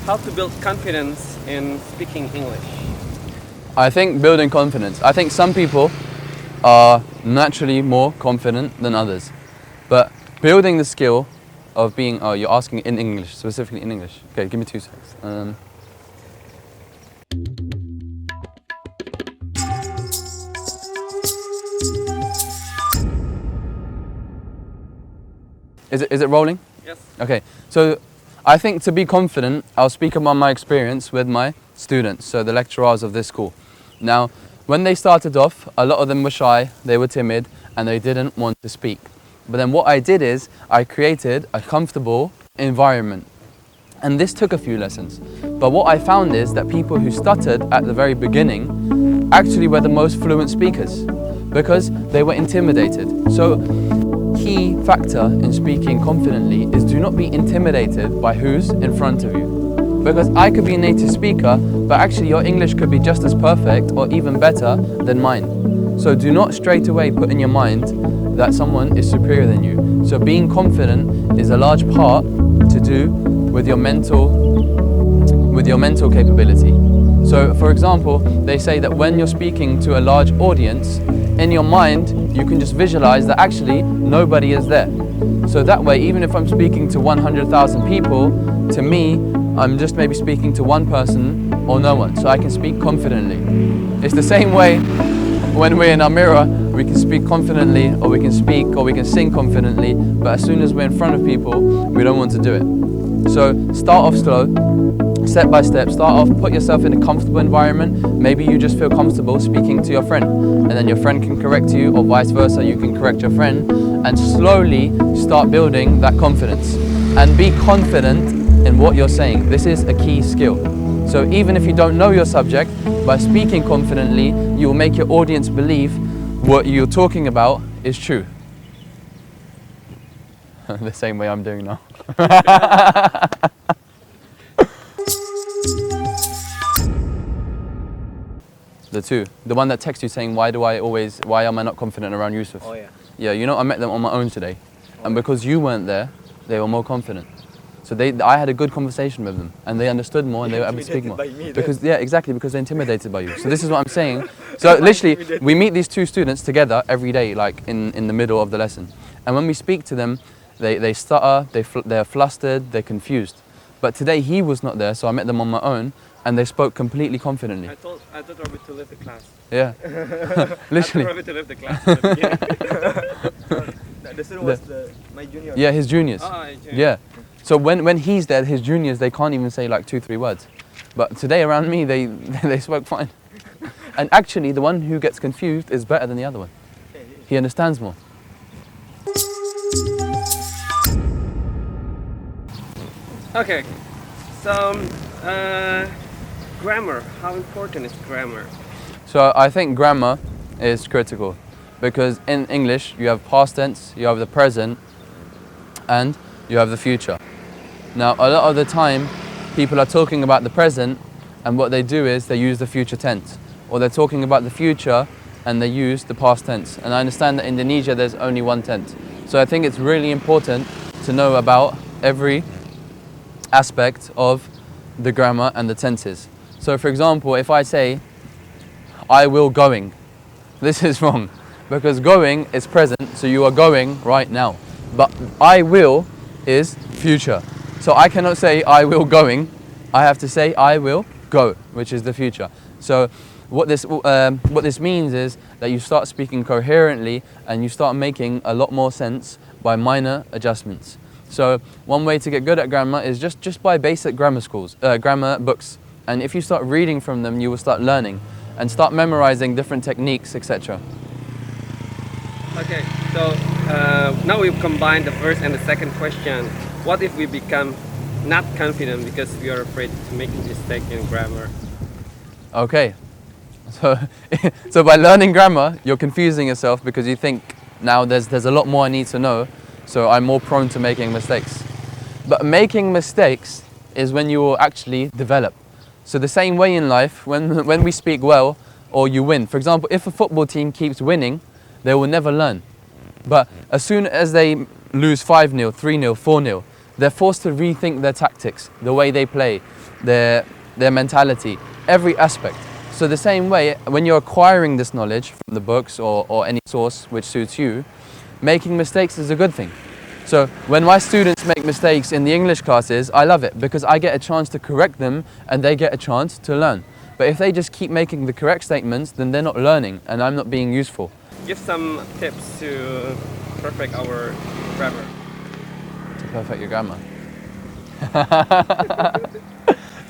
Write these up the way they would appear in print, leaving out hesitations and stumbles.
how to build confidence in speaking English? I think building confidence. I think some people are naturally more confident than others. But building the skill of being, oh, you're asking in English, specifically in English. Okay, give me 2 seconds. Is it rolling? Yes. Okay, so I think to be confident, I'll speak about my experience with my students, so the lecturers of this school. Now, when they started off, a lot of them were shy, they were timid, and they didn't want to speak. But then what I did is, I created a comfortable environment. And this took a few lessons. But what I found is that people who stuttered at the very beginning actually were the most fluent speakers because they were intimidated. So, key factor in speaking confidently is do not be intimidated by who's in front of you. Because I could be a native speaker, but actually your English could be just as perfect or even better than mine. So do not straight away put in your mind that someone is superior than you. So being confident is a large part to do with your mental capability. So for example, they say that when you're speaking to a large audience, in your mind, you can just visualize that actually nobody is there. So that way, even if I'm speaking to 100,000 people, to me, I'm just maybe speaking to one person or no one, so I can speak confidently. It's the same way when we're in our mirror, we can speak confidently, or we can speak, or we can sing confidently, but as soon as we're in front of people, we don't want to do it. So start off slow, step by step, start off, put yourself in a comfortable environment. Maybe you just feel comfortable speaking to your friend, and then your friend can correct you, or vice versa, you can correct your friend, and slowly start building that confidence. And be confident in what you're saying. This is a key skill. So even if you don't know your subject, by speaking confidently, you will make your audience believe what you're talking about is true. The same way I'm doing now. The one that texts you saying, why am I not confident around Yusuf? Oh yeah. Yeah, you know, I met them on my own today. And because you weren't there, they were more confident. So I had a good conversation with them, and they understood more, and they were able to speak more. Because they're intimidated by you. So this is what I'm saying. So literally, we meet these 2 students together every day, like in the middle of the lesson. And when we speak to them, they stutter, they're flustered, they're confused. But today he was not there, so I met them on my own, and they spoke completely confidently. I told Robert to leave the class. Yeah. Literally. I told Robert to leave the class. The student was my junior. Yeah, his juniors. Oh, yeah. So when he's there, his juniors, they can't even say like 2-3 words. But today around me, they spoke fine. And actually, the one who gets confused is better than the other one. He understands more. Okay, so grammar. How important is grammar? So I think grammar is critical because in English you have past tense, you have the present, and you have the future. Now, a lot of the time, people are talking about the present, and what they do is they use the future tense, or they're talking about the future and they use the past tense. And I understand that in Indonesia there's only one tense. So I think it's really important to know about every aspect of the grammar and the tenses. So for example, if I say, I will going, this is wrong, because going is present, so you are going right now. But I will is future. So I cannot say I will going, I have to say I will go, which is the future. So what this means is that you start speaking coherently and you start making a lot more sense by minor adjustments. So one way to get good at grammar is just by basic grammar books. And if you start reading from them, you will start learning and start memorizing different techniques, etc. Okay, so now we've combined the first and the second question. What if we become not confident because we are afraid to make a mistake in grammar? Okay, so by learning grammar, you're confusing yourself because you think now there's a lot more I need to know, so I'm more prone to making mistakes. But making mistakes is when you will actually develop. So the same way in life, when we speak well or you win. For example, if a football team keeps winning, they will never learn. But as soon as they lose 5-0, 3-0, 4-0, they're forced to rethink their tactics, the way they play. their mentality, every aspect. So the same way, when you're acquiring this knowledge from the books or any source which suits you, making mistakes is a good thing. So when my students make mistakes in the English classes, I love it because I get a chance to correct them and they get a chance to learn. But if they just keep making the correct statements, then they're not learning and I'm not being useful. Give some tips to perfect our grammar. To perfect your grammar.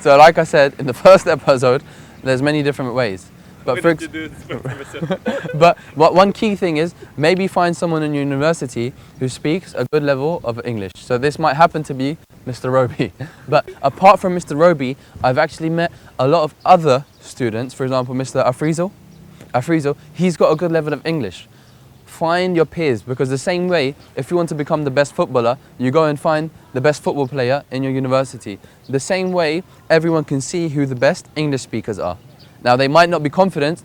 So like I said in the first episode, there's many different ways. But one key thing is maybe find someone in university who speaks a good level of English. So this might happen to be Mr. Roby. But apart from Mr. Roby, I've actually met a lot of other students. For example, Mr. Afrizo, he's got a good level of English. Find your peers, because the same way, if you want to become the best footballer, you go and find the best football player in your university. The same way, everyone can see who the best English speakers are. Now, they might not be confident,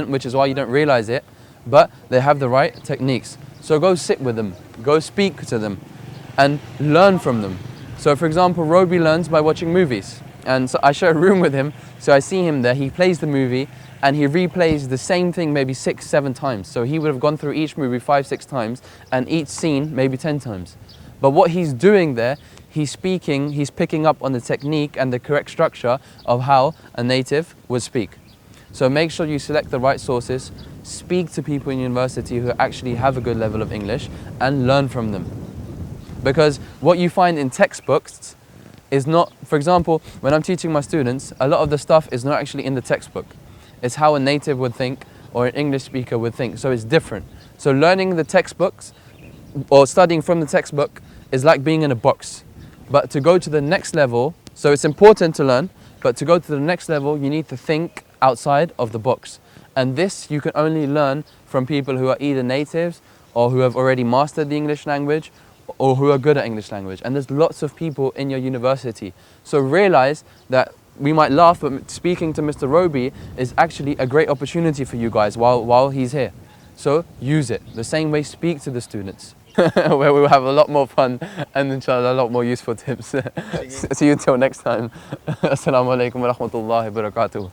which is why you don't realize it, but they have the right techniques. So go sit with them, go speak to them, and learn from them. So for example, Roby learns by watching movies. And so I share a room with him, so I see him there, he plays the movie, and he replays the same thing maybe 6-7 times. So he would have gone through each movie 5-6 times, and each scene maybe 10 times. But what he's doing there, he's picking up on the technique and the correct structure of how a native would speak. So make sure you select the right sources, speak to people in university who actually have a good level of English, and learn from them. Because what you find in textbooks is not, for example, when I'm teaching my students, a lot of the stuff is not actually in the textbook. It's how a native would think or an English speaker would think, so it's different. So learning the textbooks or studying from the textbook is like being in a box. But to go to the next level, so it's important to learn, but to go to the next level, you need to think outside of the box. And this you can only learn from people who are either natives or who have already mastered the English language or who are good at English language. And there's lots of people in your university. So realize that we might laugh, but speaking to Mr. Roby is actually a great opportunity for you guys while he's here. So use it. The same way, speak to the students. Where we will have a lot more fun and inshallah a lot more useful tips. See you until next time. Assalamu alaikum wa rahmatullahi wa barakatuh.